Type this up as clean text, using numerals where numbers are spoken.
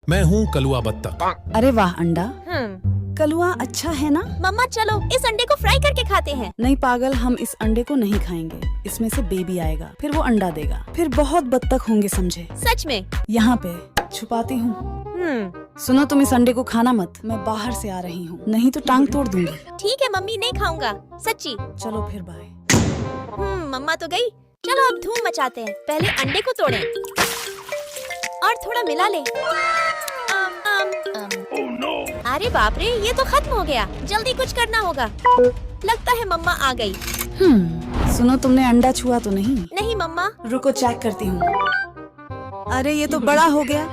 मैं हूँ कलुआ बत्तख। अरे वाह अंडा। कलुआ अच्छा है ना? मम्मा चलो इस अंडे को फ्राई करके खाते हैं। नहीं पागल, हम इस अंडे को नहीं खाएंगे। इसमें से बेबी आएगा, फिर वो अंडा देगा, फिर बहुत बत्तख होंगे समझे। सच में? यहाँ पे छुपाती हूँ। सुनो तुम इस अंडे को खाना मत, मैं बाहर से आ रही हूँ, नहीं तो टांग तोड़ दूंगी। ठीक है मम्मी, नहीं खाऊंगा सच्ची। चलो फिर बाय। मम्मा तो गई, चलो अब धूम मचाते हैं। पहले अंडे को तोड़ें और थोड़ा मिला ले। अरे बाप रे, ये तो खत्म हो गया। जल्दी कुछ करना होगा। लगता है मम्मा आ गई। सुनो तुमने अंडा छुआ तो नहीं? नहीं मम्मा। रुको चेक करती हूँ। अरे ये तो बड़ा हो गया।